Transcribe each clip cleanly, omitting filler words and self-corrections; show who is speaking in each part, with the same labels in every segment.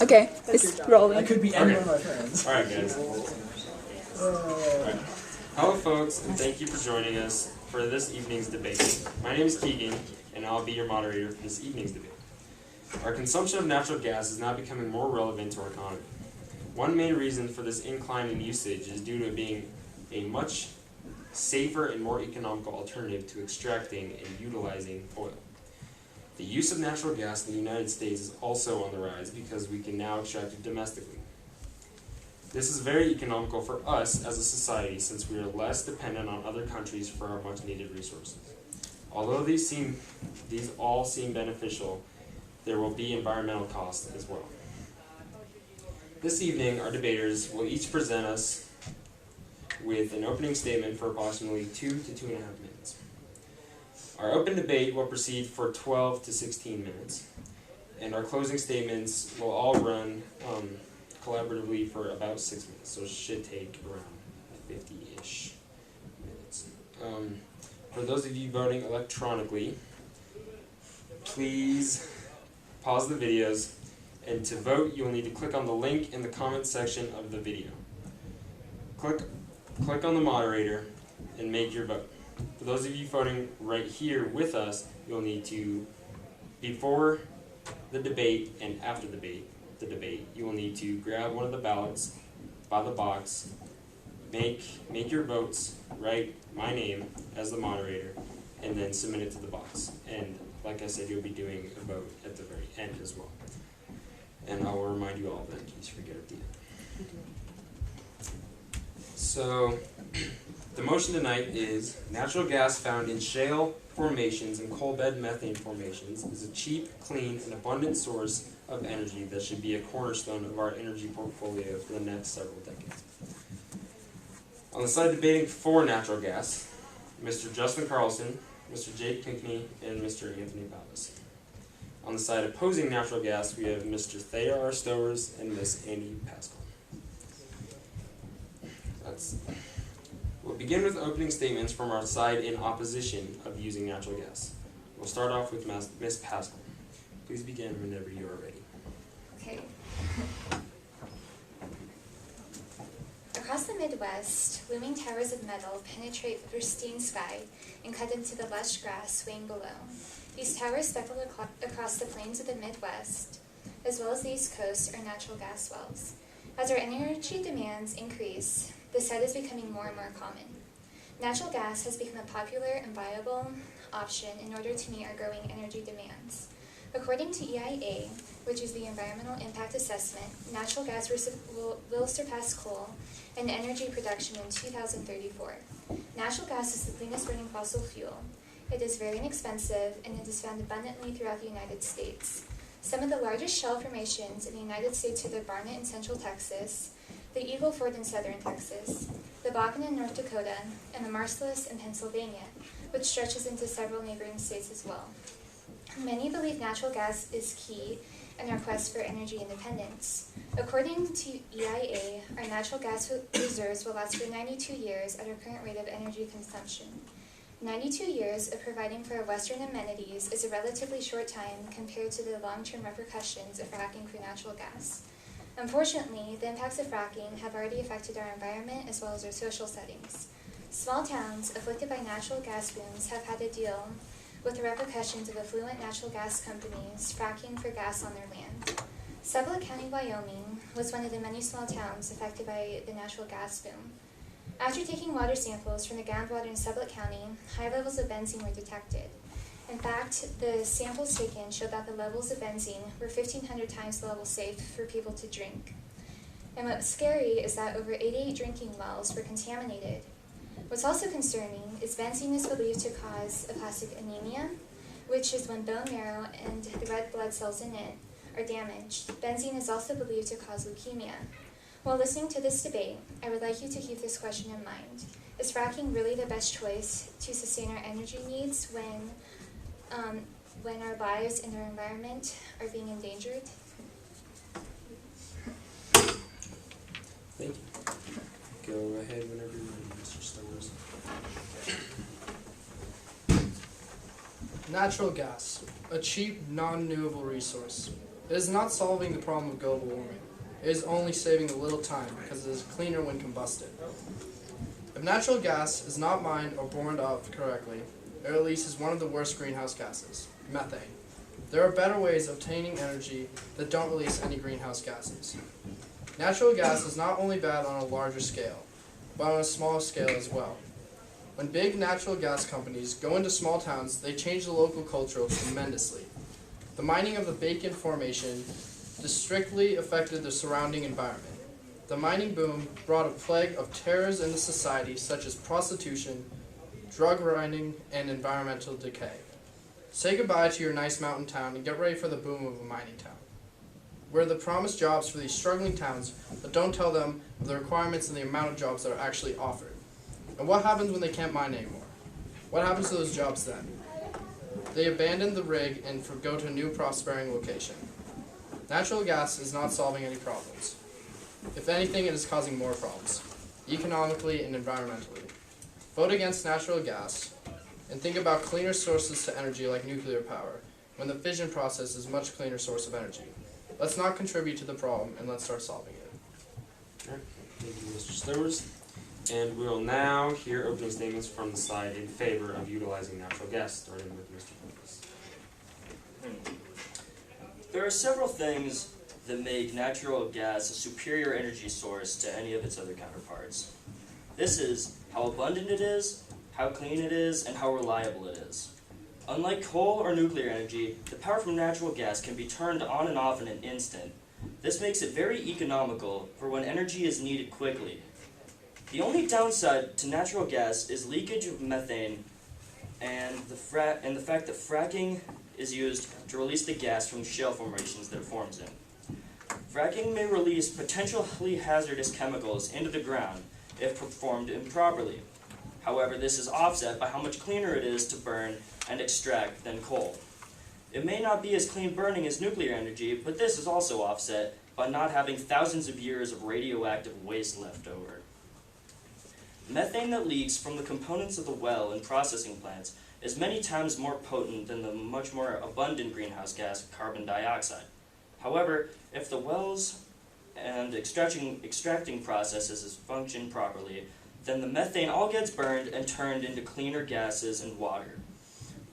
Speaker 1: Okay, it's rolling.
Speaker 2: I could be any one of my friends.
Speaker 3: Alright, guys. Alright. Hello, folks, and thank you for joining us for this evening's debate. My name is Keagan, and I'll be your moderator for this evening's debate. Our consumption of natural gas is now becoming more relevant to our economy. One main reason for this incline in usage is due to it being a much safer and more economical alternative to extracting and utilizing oil. The use of natural gas in the United States is also on the rise because we can now extract it domestically. This is very economical for us as a society since we are less dependent on other countries for our much needed resources. Although these all seem beneficial, there will be environmental costs as well. This evening, our debaters will each present us with an opening statement for approximately 2 to 2.5 minutes. Our open debate will proceed for 12 to 16 minutes, and our closing statements will all run collaboratively for about 6 minutes, so it should take around 50-ish minutes. For those of you voting electronically, please pause the videos, and to vote, you will need to click on the link in the comments section of the video. Click on the moderator and make your vote. For those of you voting right here with us, you'll need to, before the debate and after the debate, you will need to grab one of the ballots by the box, make your votes, write my name as the moderator, and then submit it to the box. And like I said, you'll be doing a vote at the very end as well. And I will remind you all of that in case you forget at the end. So, the motion tonight is natural gas found in shale formations and coal bed methane formations is a cheap, clean, and abundant source of energy that should be a cornerstone of our energy portfolio for the next several decades. On the side debating for natural gas, Mr. Justin Carlson, Mr. Jake Pinkney, and Mr. Anthony Ballas. On the side opposing natural gas, we have Mr. Thea R. Stowers and Ms. Andy Pascal. We'll begin with opening statements from our side in opposition of using natural gas. We'll start off with Ms. Pascal. Please begin whenever you are ready.
Speaker 4: Okay. Across the Midwest, looming towers of metal penetrate the pristine sky and cut into the lush grass swaying below. These towers speckled across the plains of the Midwest, as well as the East Coast, are natural gas wells. As our energy demands increase, the sight is becoming more and more common. Natural gas has become a popular and viable option in order to meet our growing energy demands. According to EIA, which is the Environmental Impact Assessment, natural gas will surpass coal in energy production in 2034. Natural gas is the cleanest burning fossil fuel. It is very inexpensive, and it is found abundantly throughout the United States. Some of the largest shale formations in the United States are the Barnett in central Texas, the Eagle Ford in southern Texas, the Bakken in North Dakota, and the Marcellus in Pennsylvania, which stretches into several neighboring states as well. Many believe natural gas is key in our quest for energy independence. According to EIA, our natural gas reserves will last for 92 years at our current rate of energy consumption. 92 years of providing for our Western amenities is a relatively short time compared to the long-term repercussions of fracking for natural gas. Unfortunately, the impacts of fracking have already affected our environment as well as our social settings. Small towns afflicted by natural gas booms have had to deal with the repercussions of affluent natural gas companies fracking for gas on their land. Sublette County, Wyoming was one of the many small towns affected by the natural gas boom. After taking water samples from the groundwater in Sublette County, high levels of benzene were detected. In fact, the samples taken showed that the levels of benzene were 1,500 times the level safe for people to drink. And what's scary is that over 88 drinking wells were contaminated. What's also concerning is benzene is believed to cause aplastic anemia, which is when bone marrow and the red blood cells in it are damaged. Benzene is also believed to cause leukemia. While listening to this debate, I would like you to keep this question in mind. Is fracking really the best choice to sustain our energy needs when our lives and our environment are being endangered?
Speaker 3: Thank you. Go ahead whenever you're ready, Mr. Stowers.
Speaker 2: Natural gas, a cheap, non-renewable resource.
Speaker 1: It is not solving the problem of global warming. It is only saving a little time because it is cleaner when combusted. If natural gas is not mined or burned off correctly, it releases one of the worst greenhouse gases, methane. There are better ways of obtaining energy that don't release any greenhouse gases. Natural gas is not only bad on a larger scale, but on a smaller scale as well. When big natural gas companies go into small towns, they change the local culture tremendously. The mining of the Bacon Formation strictly affected the surrounding environment. The mining boom brought a plague of terrors into society such as prostitution, drug running, and environmental decay. Say goodbye to your nice mountain town and get ready for the boom of a mining town. We're the promised jobs for these struggling towns, but don't tell them of the requirements and the amount of jobs that are actually offered. And what happens when they can't mine anymore? What happens to those jobs then? They abandon the rig and go to a new prospering location. Natural gas is not solving any problems. If anything, it is causing more problems, economically and environmentally. Vote against natural gas, and think about cleaner sources to energy like nuclear power, when the fission process is a much cleaner source of energy. Let's not contribute to the problem, and let's start solving it.
Speaker 3: All right. Thank you, Mr. Stowers. And we will now hear opening statements from the side in favor of utilizing natural gas, starting with Mr. Focus.
Speaker 2: There are several things that make natural gas a superior energy source to any of its other counterparts. This is how abundant it is, how clean it is, and how reliable it is. Unlike coal or nuclear energy, the power from natural gas can be turned on and off in an instant. This makes it very economical for when energy is needed quickly. The only downside to natural gas is leakage of methane and the fact that fracking is used to release the gas from shale formations that it forms in. Fracking may release potentially hazardous chemicals into the ground if performed improperly. However, this is offset by how much cleaner it is to burn and extract than coal. It may not be as clean burning as nuclear energy, but this is also offset by not having thousands of years of radioactive waste left over. Methane that leaks from the components of the well in processing plants is many times more potent than the much more abundant greenhouse gas carbon dioxide. However, if the wells and extracting processes function properly, then the methane all gets burned and turned into cleaner gases and water.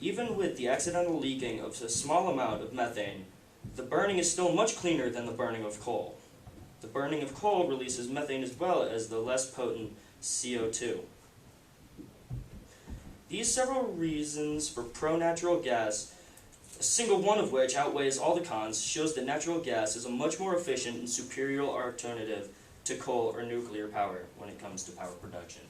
Speaker 2: Even with the accidental leaking of a small amount of methane, the burning is still much cleaner than the burning of coal. The burning of coal releases methane as well as the less potent CO2. These several reasons for pro-natural gas, a single one of which outweighs all the cons, shows that natural gas is a much more efficient and superior alternative to coal or nuclear power when it comes to power production.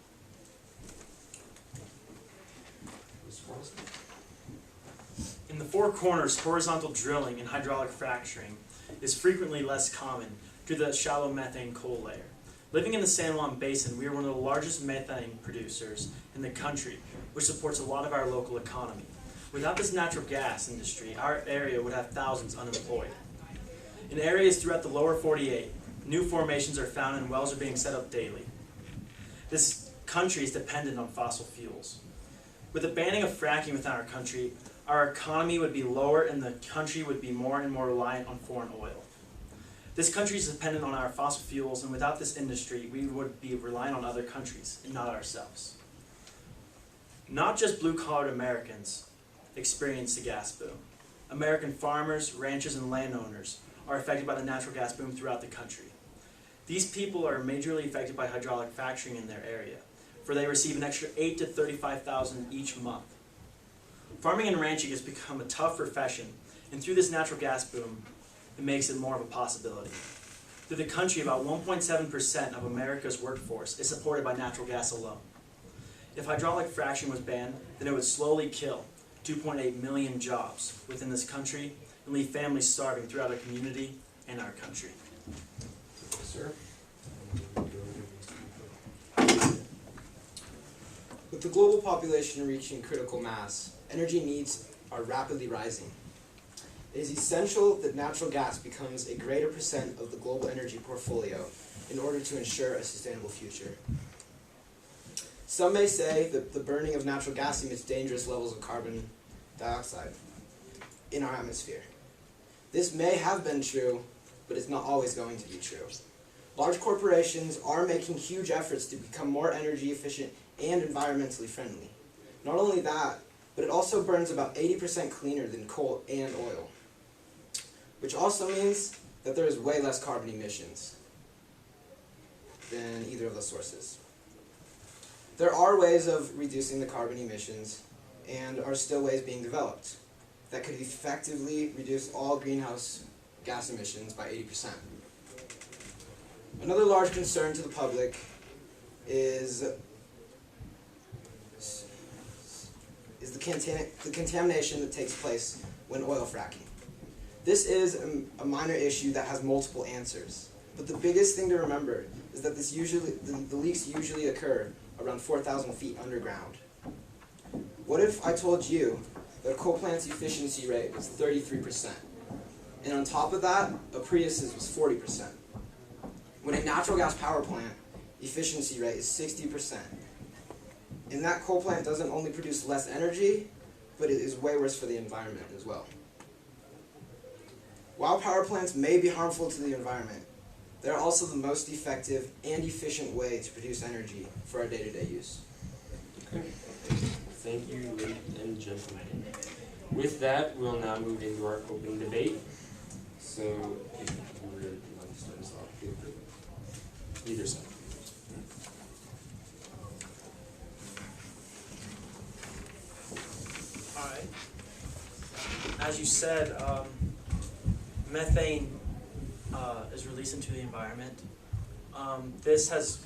Speaker 5: In the Four Corners, horizontal drilling and hydraulic fracturing is frequently less common due to the shallow methane coal layer. Living in the San Juan Basin, we are one of the largest methane producers in the country, which supports a lot of our local economy. Without this natural gas industry, our area would have thousands unemployed. In areas throughout the lower 48, new formations are found and wells are being set up daily. This country is dependent on fossil fuels. With the banning of fracking within our country, our economy would be lower and the country would be more and more reliant on foreign oil. This country is dependent on our fossil fuels, and without this industry, we would be reliant on other countries and not ourselves. Not just blue-collar Americans experience the gas boom. American farmers, ranchers, and landowners are affected by the natural gas boom throughout the country. These people are majorly affected by hydraulic fracturing in their area, for they receive an extra $8,000 to $35,000 each month. Farming and ranching has become a tough profession, and through this natural gas boom, it makes it more of a possibility. Through the country, about 1.7% of America's workforce is supported by natural gas alone. If hydraulic fracturing was banned, then it would slowly kill 2.8 million jobs within this country and leave families starving throughout our community and our country.
Speaker 3: Sir?
Speaker 6: With the global population reaching critical mass, energy needs are rapidly rising. It is essential that natural gas becomes a greater percent of the global energy portfolio in order to ensure a sustainable future. Some may say that the burning of natural gas emits dangerous levels of carbon dioxide in our atmosphere. This may have been true, but it's not always going to be true. Large corporations are making huge efforts to become more energy efficient and environmentally friendly. Not only that, but it also burns about 80% cleaner than coal and oil, which also means that there is way less carbon emissions than either of those sources. There are ways of reducing the carbon emissions, and are still ways being developed that could effectively reduce all greenhouse gas emissions by 80%. Another large concern to the public is the contamination that takes place when oil fracking. This is a minor issue that has multiple answers, but the biggest thing to remember is that the leaks usually occur around 4,000 feet underground. What if I told you that a coal plant's efficiency rate was 33%, and on top of that, a Prius's was 40%? When a natural gas power plant efficiency rate is 60%, and that coal plant doesn't only produce less energy, but it is way worse for the environment as well. While power plants may be harmful to the environment, they are also the most effective and efficient way to produce energy for our day-to-day use.
Speaker 3: Okay. Thank you, ladies and gentlemen. With that, we'll now move into our open debate. So, if you would like to start us off, feel free. Either side.
Speaker 5: Alright. As you said, methane is released into the environment. This has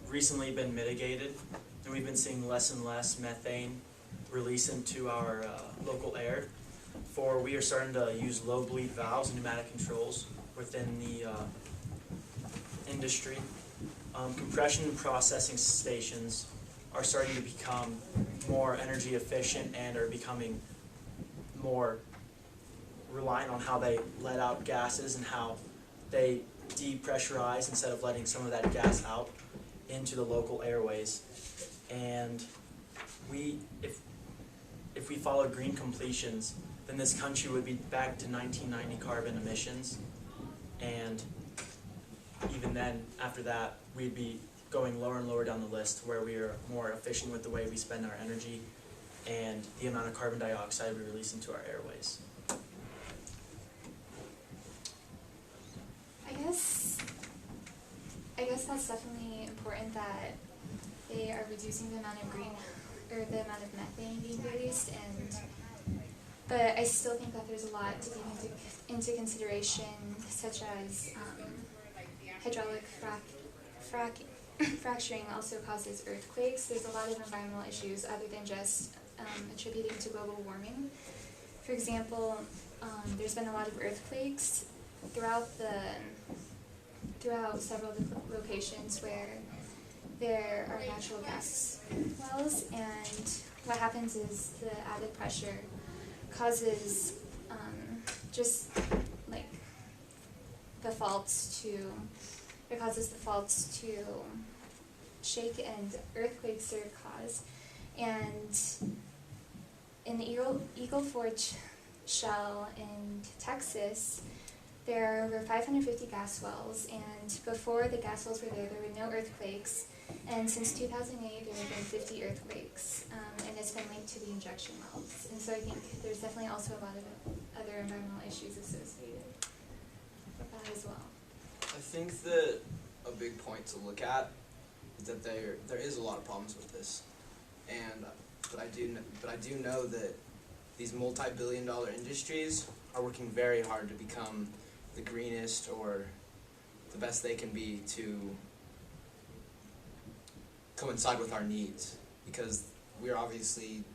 Speaker 5: recently been mitigated, and we've been seeing less and less methane release into our local air. We are starting to use low bleed valves and pneumatic controls within the industry. Compression and processing stations are starting to become more energy efficient and are becoming more reliant on how they let out gases and how they depressurize instead of letting some of that gas out into the local airways. And if we follow green completions, then this country would be back to 1990 carbon emissions, and even then, after that, we'd be going lower and lower down the list where we are more efficient with the way we spend our energy and the amount of carbon dioxide we release into our airways.
Speaker 4: I guess that's definitely important that they are reducing the amount of the amount of methane being released, but I still think that there's a lot to take into consideration, such as hydraulic fracturing also causes earthquakes. There's a lot of environmental issues other than just attributing to global warming. For example, there's been a lot of earthquakes throughout several locations where there are natural gas wells, and what happens is the added pressure causes the faults to shake, and earthquakes are caused. And in the Eagle Forge shell in Texas, there are over 550 gas wells, and before the gas wells were there were no earthquakes, and since 2008 there have been 50 earthquakes, and it's been linked to the injection wells. And so I think there's definitely also a lot of other environmental issues associated with that as well.
Speaker 6: I think that a big point to look at is that there is a lot of problems with this, but I do know that these multi-billion-dollar industries are working very hard to become the greenest or the best they can be to coincide with our needs, because we're obviously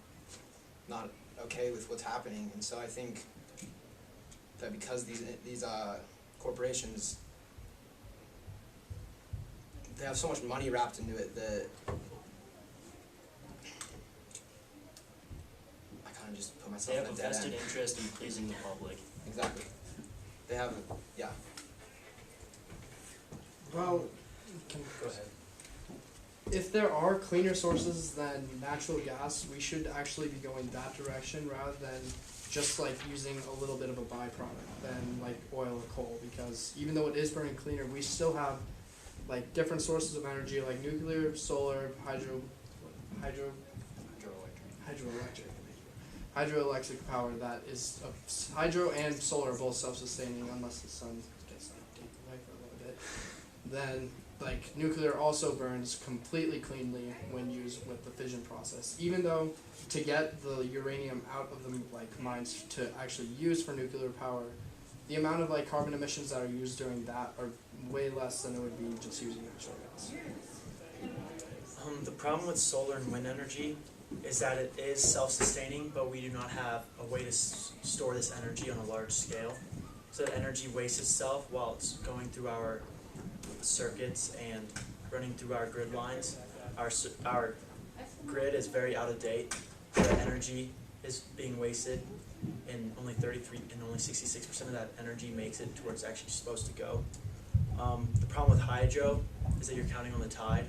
Speaker 6: not okay with what's happening. And so I think that because these corporations, they have so much money wrapped into it that I kind of just put
Speaker 2: They
Speaker 6: myself
Speaker 2: have
Speaker 6: in
Speaker 2: a
Speaker 6: a dead
Speaker 2: vested
Speaker 6: end.
Speaker 2: interest in pleasing the public.
Speaker 6: Exactly. They have, yeah.
Speaker 1: Well,
Speaker 5: Go ahead.
Speaker 1: if there are cleaner sources than natural gas, we should actually be going that direction rather than just like using a little bit of a byproduct than like oil or coal, because even though it is burning cleaner, we still have like different sources of energy like nuclear, solar, hydroelectric power that is hydro and solar are both self-sustaining unless the sun gets taken away for a little bit. Then like nuclear also burns completely cleanly when used with the fission process. Even though to get the uranium out of the like mines to actually use for nuclear power, the amount of like carbon emissions that are used during that are way less than it would be just using natural gas.
Speaker 5: The problem with solar and wind energy is that it is self-sustaining, but we do not have a way to store this energy on a large scale. So the energy wastes itself while it's going through our circuits and running through our grid lines. Our grid is very out of date. The energy is being wasted, and only 66% of that energy makes it to where it's actually supposed to go. The problem with hydro is that you're counting on the tide,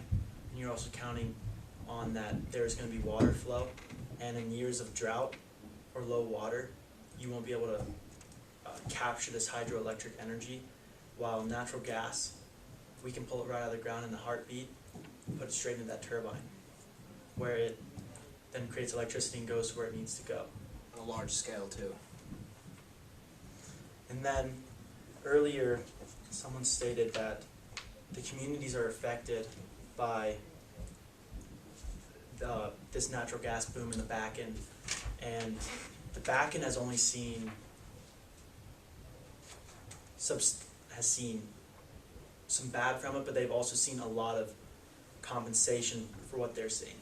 Speaker 5: and you're also counting on that there's going to be water flow, and in years of drought or low water, you won't be able to capture this hydroelectric energy, while natural gas, we can pull it right out of the ground in a heartbeat, put it straight into that turbine, where it then creates electricity and goes to where it needs to go.
Speaker 6: On a large scale too.
Speaker 5: And then earlier, someone stated that the communities are affected by this natural gas boom in the Bakken, and the Bakken has only seen some bad from it, but they've also seen a lot of compensation for what they're seeing.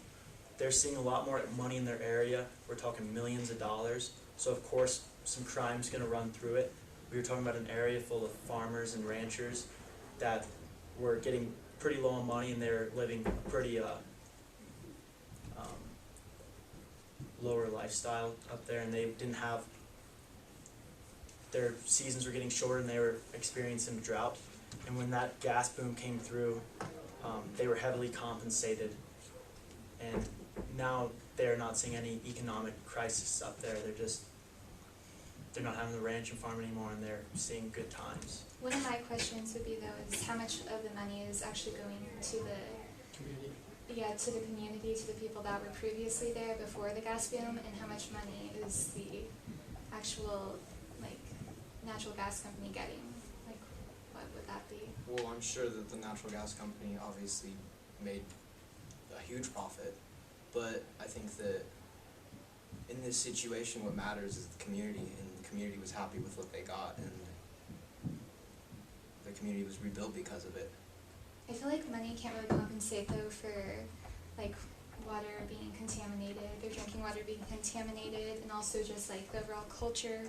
Speaker 5: They're seeing a lot more money in their area. We're talking millions of dollars. So of course, some crime's going to run through it. We were talking about an area full of farmers and ranchers that were getting pretty low on money, and they're living pretty lower lifestyle up there, and they didn't have, their seasons were getting shorter, and they were experiencing drought. And when that gas boom came through, they were heavily compensated, and now they're not seeing any economic crisis up there. They're not having to ranch and farm anymore, and they're seeing good times.
Speaker 4: One of my questions would be though is how much of the money is actually going to the
Speaker 1: Community.
Speaker 4: to the community, to the people that were previously there before the gas boom, and how much money is the actual like natural gas company getting? Like, what would that be?
Speaker 6: Well, I'm sure that the natural gas company obviously made a huge profit, but I think that in this situation what matters is the community, and the community was happy with what they got, and the community was rebuilt because of it.
Speaker 4: I feel like money can't really compensate though for like water being contaminated, their drinking water being contaminated, and also just like the overall culture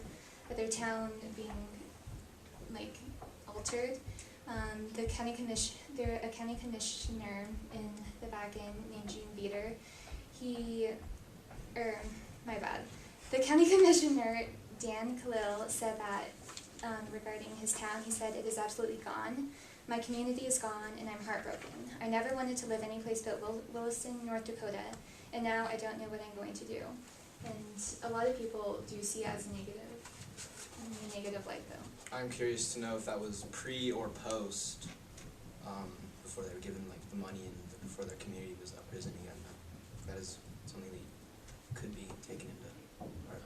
Speaker 4: of their town being like altered. A county commissioner in the Bakken named Gene Beater, the county commissioner Dan Khalil said that regarding his town, he said, "It is absolutely gone. My community is gone, and I'm heartbroken. I never wanted to live any place but Williston, North Dakota, and now I don't know what I'm going to do." And a lot of people do see it as a negative light though.
Speaker 6: I'm curious to know if that was pre or post, before they were given like the money and before their community was uprisen again. That is something that could be taken into our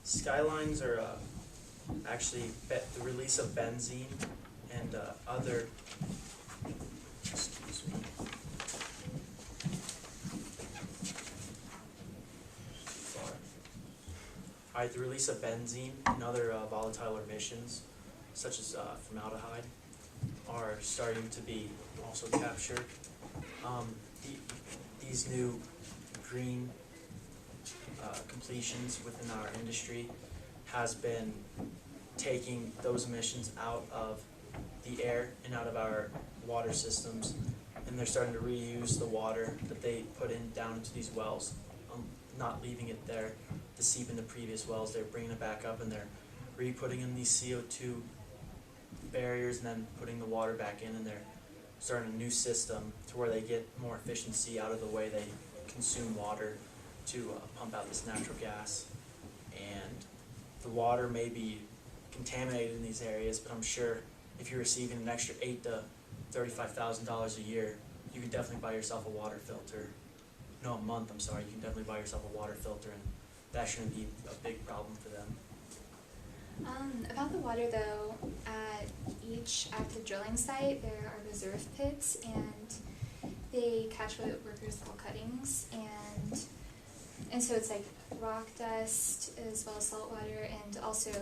Speaker 5: Skylines are actually the release of benzene and other, excuse me, Alright, the release of benzene and other volatile emissions, such as formaldehyde, are starting to be also captured. These new green completions within our industry has been taking those emissions out of the air and out of our water systems, and they're starting to reuse the water that they put in down into these wells, not leaving it there to seep into previous wells. They're bringing it back up, and they're re-putting in these CO2 barriers and then putting the water back in, and they're starting a new system to where they get more efficiency out of the way they consume water to pump out this natural gas. And the water may be contaminated in these areas, but I'm sure if you're receiving an extra $8,000 to $35,000 a year, you can definitely buy yourself a water filter. No, a month, I'm sorry. You can definitely buy yourself a water filter, and that shouldn't be a big problem for them.
Speaker 4: About the water though, at each active drilling site there are reserve pits, and they catch what workers call cuttings, and so it's like rock dust as well as salt water, and also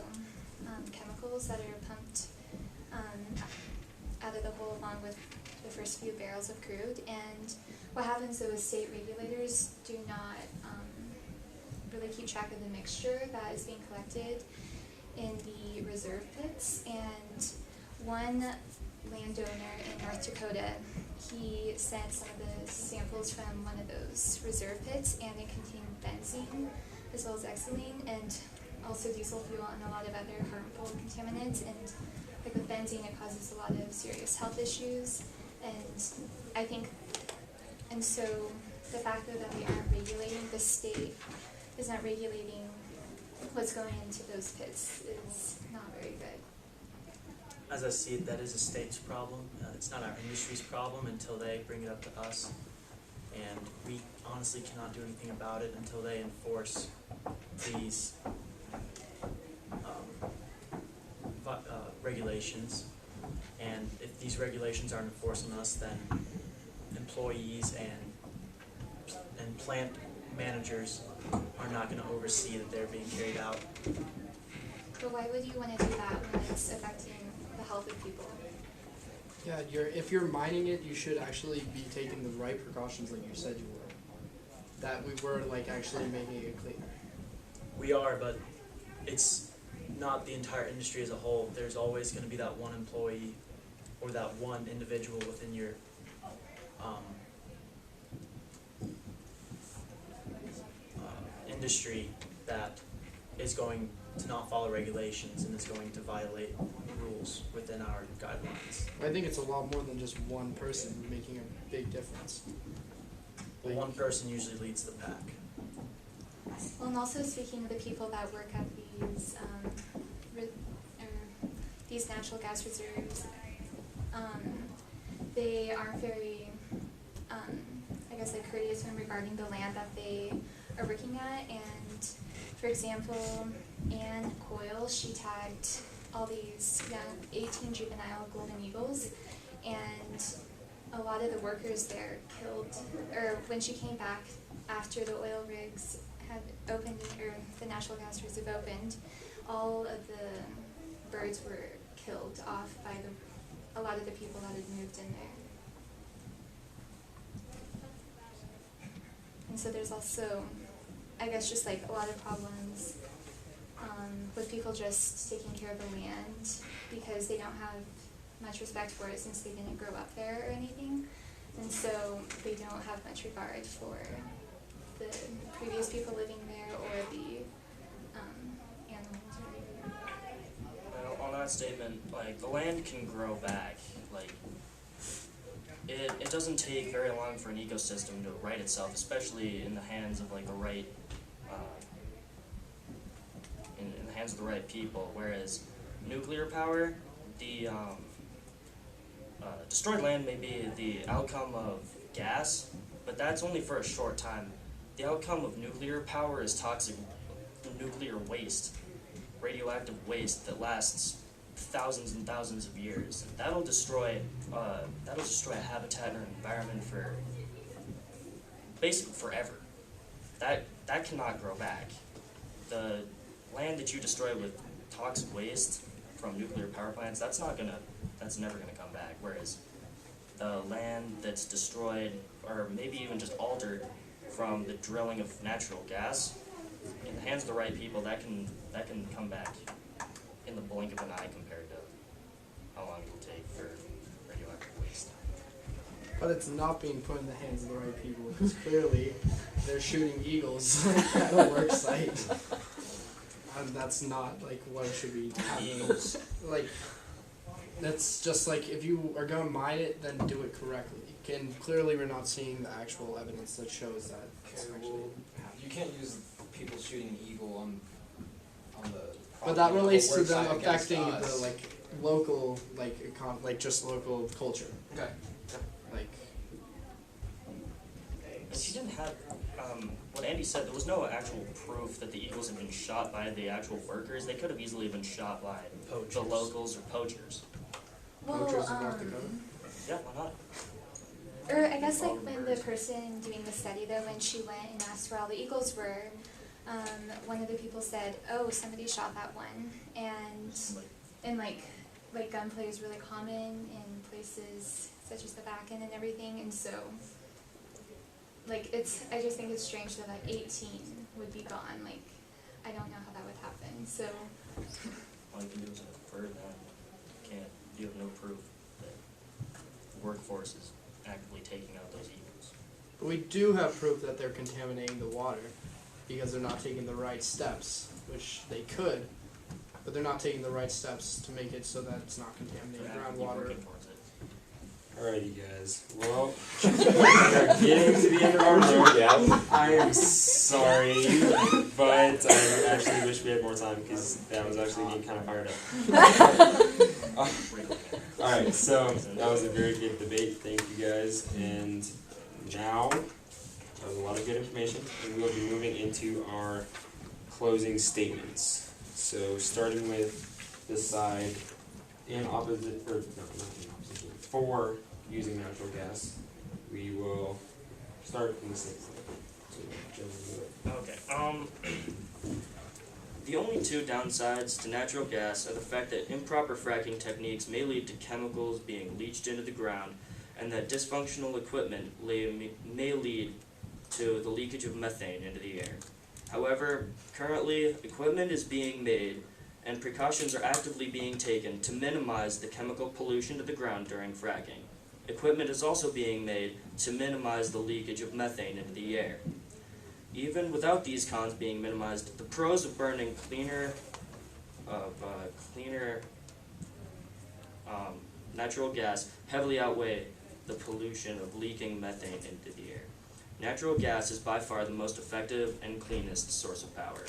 Speaker 4: chemicals that are pumped out of the hole along with the first few barrels of crude. And what happens though is state regulators do not really keep track of the mixture that is being collected in the reserve pits. And one landowner in North Dakota, he sent some of the samples from one of those reserve pits, and it contained benzene as well as xylene and also diesel fuel and a lot of other harmful contaminants. And like with benzene, it causes a lot of serious health issues. And I think, and so the fact though that we aren't regulating, the state is not regulating what's going into those pits is not very good.
Speaker 5: As I see it, that is a state's problem. It's not our industry's problem until they bring it up to us. And we honestly cannot do anything about it until they enforce these regulations. And if these regulations aren't enforcing us, then employees and plant managers are not going to oversee that they're being carried out.
Speaker 4: But why would you want to do that when it's affecting the health of people?
Speaker 1: Yeah, if you're mining it, you should actually be taking the right precautions like you said you were. That we were like actually making it cleaner.
Speaker 5: We are, but it's not the entire industry as a whole. There's always going to be that one employee or that one individual within your industry that is going to not follow regulations and is going to violate rules within our guidelines.
Speaker 1: I think it's a lot more than just one person making a big difference.
Speaker 5: But one person usually leads the pack.
Speaker 4: Well, and also speaking of the people that work at these natural gas reserves, they aren't very, I guess, like courteous when regarding the land that they are working at. And for example, Anne Coyle, she tagged all these young 18 juvenile golden eagles, and a lot of the workers there killed, or when she came back after the oil rigs had opened, or the natural gas rigs have opened, all of the birds were killed off by a lot of the people that had moved in there. And so there's also, I guess, just like a lot of problems with people just taking care of the land because they don't have much respect for it since they didn't grow up there or anything. And so they don't have much regard for the previous people living there or the animals.
Speaker 2: Well, on that statement, like, the land can grow back. Like, it doesn't take very long for an ecosystem to right itself, especially in the hands of, like, the right, in the hands of the right people. Whereas nuclear power, the destroyed land may be the outcome of gas, but that's only for a short time. The outcome of nuclear power is toxic nuclear waste, radioactive waste that lasts thousands and thousands of years. That'll destroy a habitat or an environment for basically forever. That cannot grow back. The land that you destroy with toxic waste from nuclear power plants, that's never gonna come back. Whereas the land that's destroyed, or maybe even just altered from the drilling of natural gas, in the hands of the right people, that can come back in the blink of an eye compared to how long it will take for radioactive waste.
Speaker 1: But it's not being put in the hands of the right people because clearly they're shooting eagles at a work site. And that's not like what should be happening.
Speaker 2: Eagles.
Speaker 1: Like That's just like, if you are going to mine it, then do it correctly. And clearly we're not seeing the actual evidence that shows that it's
Speaker 6: Okay,
Speaker 1: actually
Speaker 6: well, you can't use people shooting an eagle on the.
Speaker 1: But that
Speaker 6: property
Speaker 1: relates to
Speaker 6: work
Speaker 1: them
Speaker 6: side against
Speaker 1: affecting
Speaker 6: us.
Speaker 1: the local just local culture.
Speaker 6: Okay.
Speaker 1: Like
Speaker 2: If you didn't have, what Andy said, there was no actual proof that the eagles had been shot by the actual workers. They could have easily been shot by the locals or poachers.
Speaker 1: poachers in North Dakota.
Speaker 2: Yeah, why not?
Speaker 4: Or I guess like when the person doing the study though, when she went and asked where all the eagles were, one of the people said, "Oh, somebody shot that one," and like gunplay is really common in places such as the back end and everything, and so like I just think it's strange that like 18 would be gone. Like I don't know how that would happen. So
Speaker 2: All you can do is infer that. You have no proof that the workforce is actively taking out those eagles.
Speaker 1: But we do have proof that they're contaminating the water because they're not taking the right steps, which they could, but they're not taking the right steps to make it so that it's not contaminating
Speaker 2: They're actively
Speaker 1: groundwater.
Speaker 2: working towards it.
Speaker 3: Alrighty, guys. Well, we're getting to the end of our road. I am sorry, but I actually wish we had more time because that was actually getting kind of fired up. Alright, so that was a very good debate. Thank you guys. And now, that was a lot of good information, and we'll be moving into our closing statements. So, starting with the side in opposite, or not in opposition, for using natural gas, we will start in the same way.
Speaker 2: Okay. The only two downsides to natural gas are the fact that improper fracking techniques may lead to chemicals being leached into the ground, and that dysfunctional equipment may lead to the leakage of methane into the air. However, currently, equipment is being made and precautions are actively being taken to minimize the chemical pollution to the ground during fracking. Equipment is also being made to minimize the leakage of methane into the air. Even without these cons being minimized, the pros of burning cleaner natural gas heavily outweigh the pollution of leaking methane into the air. Natural gas is by far the most effective and cleanest source of power.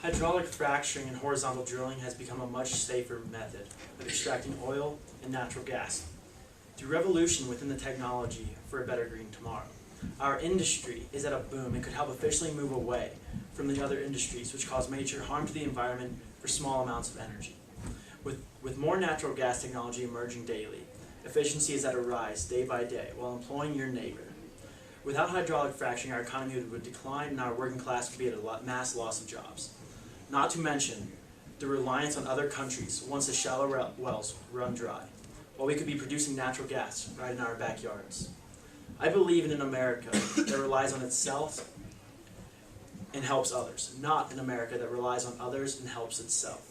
Speaker 5: Hydraulic fracturing and horizontal drilling has become a much safer method of extracting oil and natural gas. Through revolution within the technology for a better green tomorrow, our industry is at a boom and could help officially move away from the other industries which cause major harm to the environment for small amounts of energy. With more natural gas technology emerging daily, efficiency is at a rise day by day while employing your neighbor. Without hydraulic fracturing, our economy would decline and our working class would be at a mass loss of jobs. Not to mention the reliance on other countries once the shallow wells run dry, while we could be producing natural gas right in our backyards. I believe in an America that relies on itself and helps others, not an America that relies on others and helps itself.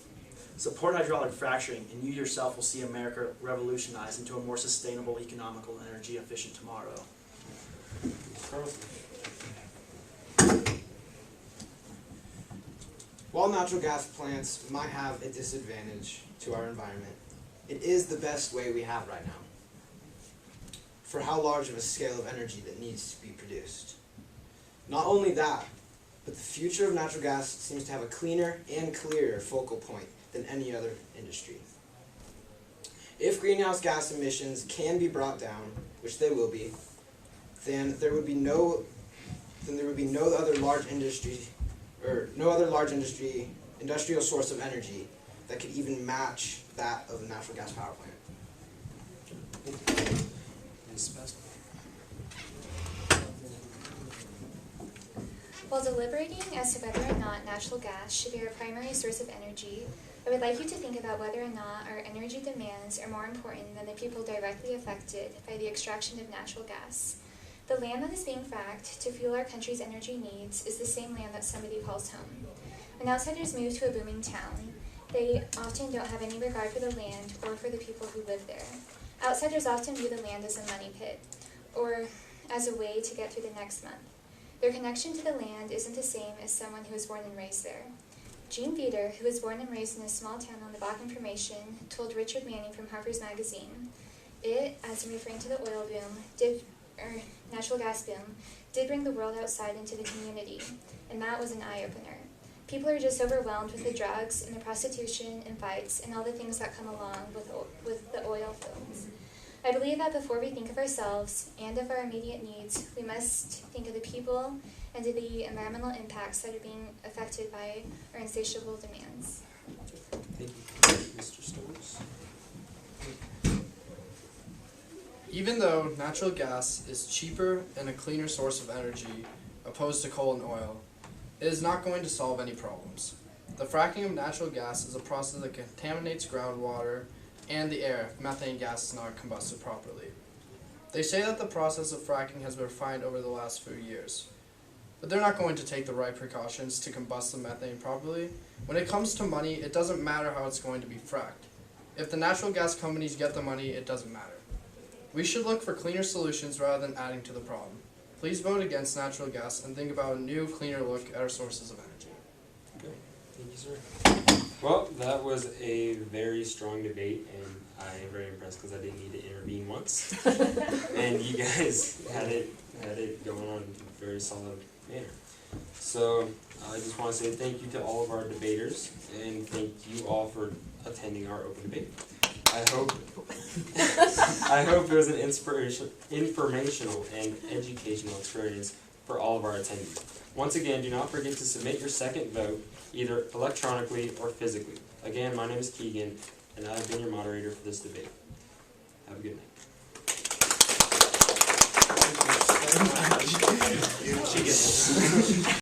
Speaker 5: Support hydraulic fracturing, and you yourself will see America revolutionize into a more sustainable, economical, and energy-efficient tomorrow.
Speaker 6: While natural gas plants might have a disadvantage to our environment, it is the best way we have right now for how large of a scale of energy that needs to be produced. Not only that, but the future of natural gas seems to have a cleaner and clearer focal point than any other industry. If greenhouse gas emissions can be brought down, which they will be, then there would be no other large industry industrial source of energy that could even match that of a natural gas power plant.
Speaker 4: while deliberating as to whether or not natural gas should be our primary source of energy, I would like you to think about whether or not our energy demands are more important than the people directly affected by the extraction of natural gas. The land that is being fracked to fuel our country's energy needs is the same land that somebody calls home. When outsiders move to a booming town, they often don't have any regard for the land or for the people who live there. Outsiders often view the land as a money pit, or as a way to get through the next month. Their connection to the land isn't the same as someone who was born and raised there. Gene Veeder, who was born and raised in a small town on the Bakken Formation, told Richard Manning from Harper's Magazine, it, as in referring to the oil boom, natural gas boom, did bring the world outside into the community, and that was an eye-opener. People are just overwhelmed with the drugs and the prostitution and fights and all the things that come along with the oil fields. I believe that before we think of ourselves and of our immediate needs, we must think of the people and of the environmental impacts that are being affected by our insatiable demands.
Speaker 3: Thank you, Mr. Stokes.
Speaker 1: Even though natural gas is cheaper and a cleaner source of energy opposed to coal and oil, it is not going to solve any problems. The fracking of natural gas is a process that contaminates groundwater and the air if methane gas is not combusted properly. They say that the process of fracking has been refined over the last few years, but they're not going to take the right precautions to combust the methane properly. When it comes to money, it doesn't matter how it's going to be fracked. If the natural gas companies get the money, it doesn't matter. We should look for cleaner solutions rather than adding to the problem. Please vote against natural gas and think about a new, cleaner look at our sources of energy.
Speaker 3: Okay. Thank you, sir. Well, that was a very strong debate, and I am very impressed because I didn't need to intervene once. And you guys had it going on in a very solid manner. So I just want to say thank you to all of our debaters, and thank you all for attending our open debate. I hope it was an informational and educational experience for all of our attendees. Once again, do not forget to submit your second vote, either electronically or physically. Again, my name is Keegan, and I've been your moderator for this debate. Have a good night.
Speaker 5: She gets it.